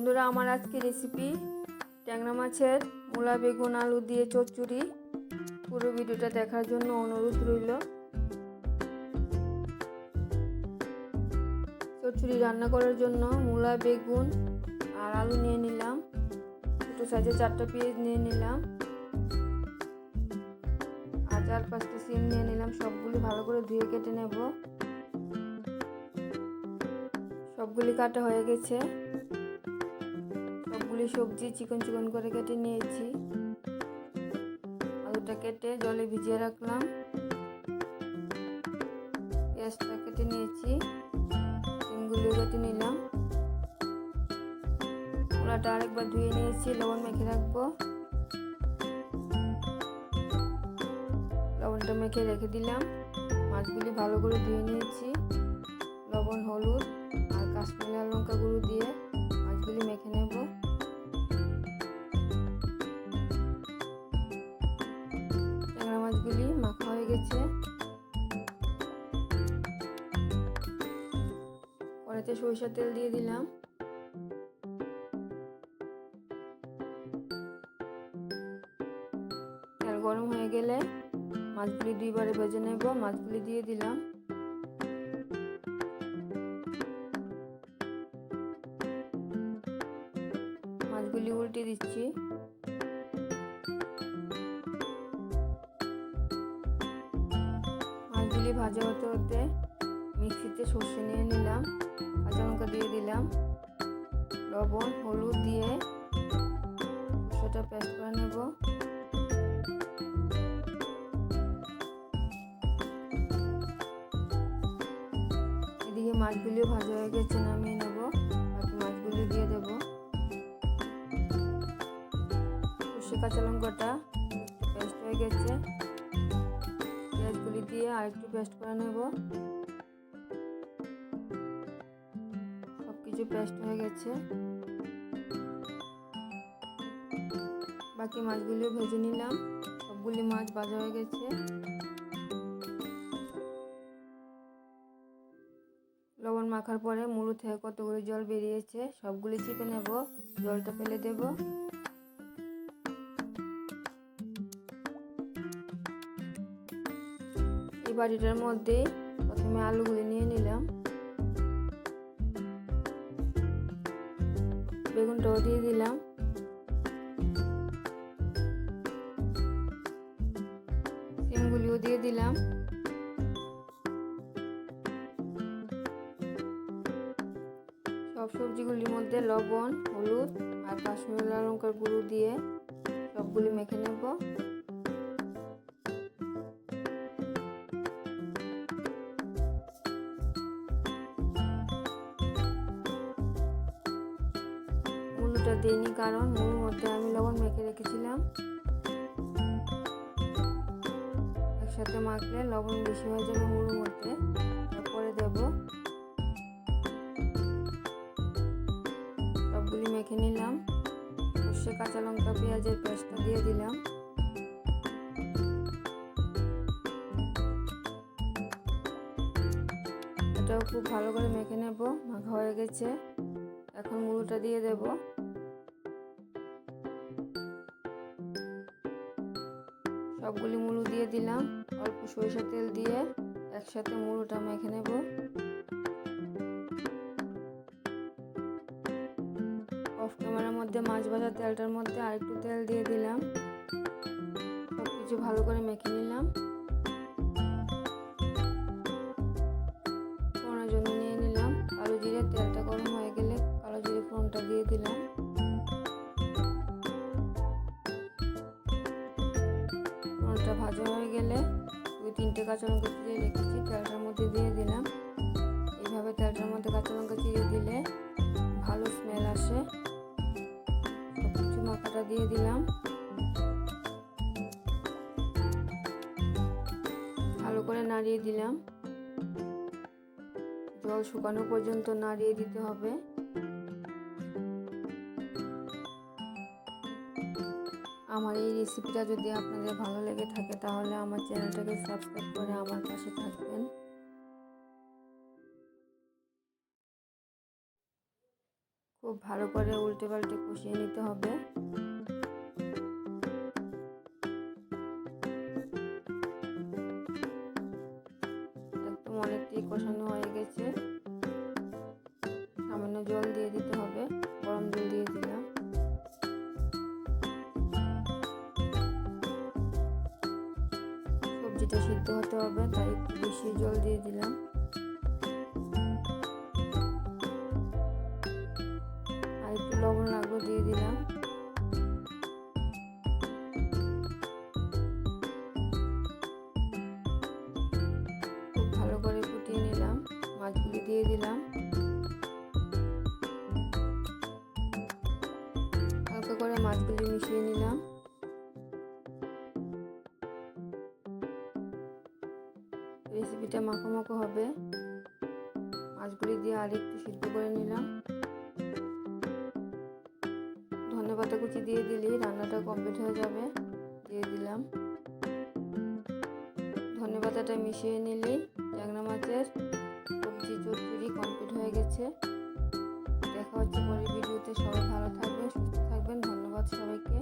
বন্ধুরা, আমার আজকে রেসিপি ট্যাংরা মাছের মূলা বেগুন আলু দিয়ে চচ্চড়ি। পুরো ভিডিওটা দেখার জন্য অনুরোধ রইল। চচ্চড়ি রান্না করার জন্য মূলা বেগুন আর আলু নিয়ে নিলাম। ছোটো সাইজের 4টা পেঁয়াজ নিয়ে নিলাম আর 4-5টা সিম নিয়ে নিলাম। সবগুলি ভালো করে ধুয়ে কেটে নেব। সবগুলি কাটা হয়ে গেছে। সবগুলি সবজি চিকন চিকন করে কেটে নিয়েছি। আলুটা কেটে জলে ভিজিয়ে রাখলাম। পেঁয়াজটা কেটে নিয়েছি। সিমগুলিও কেটে নিলাম। মূলাটা আরেকবার ধুয়ে নিয়েছি, লবণ মেখে রাখবো। লবণটা মেখে রেখে দিলাম। মাছগুলি ভালো করে ধুয়ে নিয়েছি। লবণ, হলুদ আর কাশ্মীরি লাল লঙ্কা গুঁড়ো দিয়ে মাছগুলি মেখে নেব। ট্যাংরা মাছগুলি মাখা হয়ে গেছে। কড়াইতে সরিষার তেল দিয়ে দিলাম। তেল গরম হয়ে গেলে মাছগুলি 2বারে ভেজে নেব। মাছগুলি দিয়ে দিলাম। মাছগুলি উল্টে দিচ্ছি। মাছগুলি ভাজা হতে হতে মিক্সিতে সর্ষে নিয়ে নিলাম। কাঁচা লঙ্কা দিয়ে দিলাম। লবণ হলুদ দিয়ে সর্ষেটা পেস্ট করে নেব। এদিকে মাছগুলিও ভাজা হয়ে গেছে, নামিয়ে নেব। বাকি মাছগুলি দিয়ে দেব। সর্ষে কাঁচা লঙ্কাটা পেস্ট হয়ে গেছে। পেঁয়াজগুলি দিয়ে আরেকটু পেস্ট করে নেব। সবকিছু পেস্ট হয়ে গেছে। বাকি মাছগুলিও ভেজে নিলাম। সবগুলি মাছ ভাজা হয়ে গেছে। লবণ মাখার পরে মুড়ো থেকে কতগুলি জল বেরিয়েছে, সবগুলি চিপে নেব। জলটা ফেলে দেব। এই বাটিটার মধ্যে প্রথমে আলুগুলি নিয়ে নিলাম। বেগুনটাও দিয়ে দিলাম। সিমগুলিও দিয়ে দিলাম। সব সবজিগুলির মধ্যে লবণ হলুদ আর কাশ্মীরি লাল লঙ্কার গুঁড়ো দিয়ে সবগুলি মেখে নেব। মুলোটা দিইনি, কারণ মুলোর মধ্যে আমি লবণ মেখে রেখেছিলাম। একসাথে মাখলে লবণ বেশি হয়ে যাবে মুলোর মধ্যে। তারপরে দেব। সবগুলি মেখে নিলাম। সর্ষে কাঁচা লঙ্কা পেঁয়াজের পেস্টটা দিয়ে দিলাম। এটাও খুব ভালো করে মেখে নেব। মাখা হয়ে গেছে। এখন মুলোটা দিয়ে দেব। সবগুলি মুলো দিয়ে দিলাম। অল্প সরিষার তেল দিয়ে একসাথে মুলোটা মেখে নেব। অফ ক্যামেরার মধ্যে মাছ ভাজার তেলটার মধ্যে আরেকটু তেল দিয়ে দিলাম। সবকিছু ভালো করে মেখে নিলাম। ফোড়নের জন্য নিয়ে নিলাম কালো জিরে। তেলটা গরম হয়ে গেলে কালো জিরে ফোড়নটা দিয়ে দিলাম। ফোড়নটা ভাজা হয়ে গেলে 2-3টে কাঁচা লঙ্কা চিড়ে রেখেছি তেলটার মধ্যে দিয়ে দিলাম। এইভাবে তেলটার মধ্যে কাঁচা লঙ্কা চিড়ে দিলে ভালো স্মেল আসে। সবকিছু মাখাটা দিয়ে দিলাম। ভালো করে নাড়িয়ে দিলাম। জল শুকানো পর্যন্ত নাড়িয়ে দিতে হবে। আমার এই রেসিপিটা যদি আপনাদের ভালো লেগে থাকে তাহলে আমার চ্যানেলটাকে সাবস্ক্রাইব করে আমার পাশে থাকবেন। খুব ভালো করে উল্টে পাল্টে কষিয়ে নিতে হবে। একদম অনেকটাই কষানো হয়ে গেছে। সামান্য জল দিয়ে দিতে হবে, গরম জল দিয়ে দিলাম। সবজিটা সিদ্ধ হতে হবে, তাই একটু বেশি জল দিয়ে দিলাম। আর একটু লবণ লাগলো, দিয়ে দিলাম। খুব ভালো করে ফুটিয়ে নিলাম। মাছগুলি দিয়ে দিলাম। হালকা করে মাছগুলি মিশিয়ে নিলাম। রেসিপিটা মাখো মাখো হবে। মাছগুলি দিয়ে আর একটু সিদ্ধ করে নিলাম। ধনেপাতা কুচি দিয়ে দিলেই রান্নাটা কমপ্লিট হয়ে যাবে। দিয়ে দিলাম। ধনেপাতাটা মিশিয়ে নিলেই ট্যাংরা মাছের সবজি চচ্চড়ি কমপ্লিট হয়ে গেছে। দেখা হচ্ছে পরের ভিডিওতে। সবাই ভালো থাকবেন, সুস্থ থাকবেন। ধন্যবাদ সবাইকে।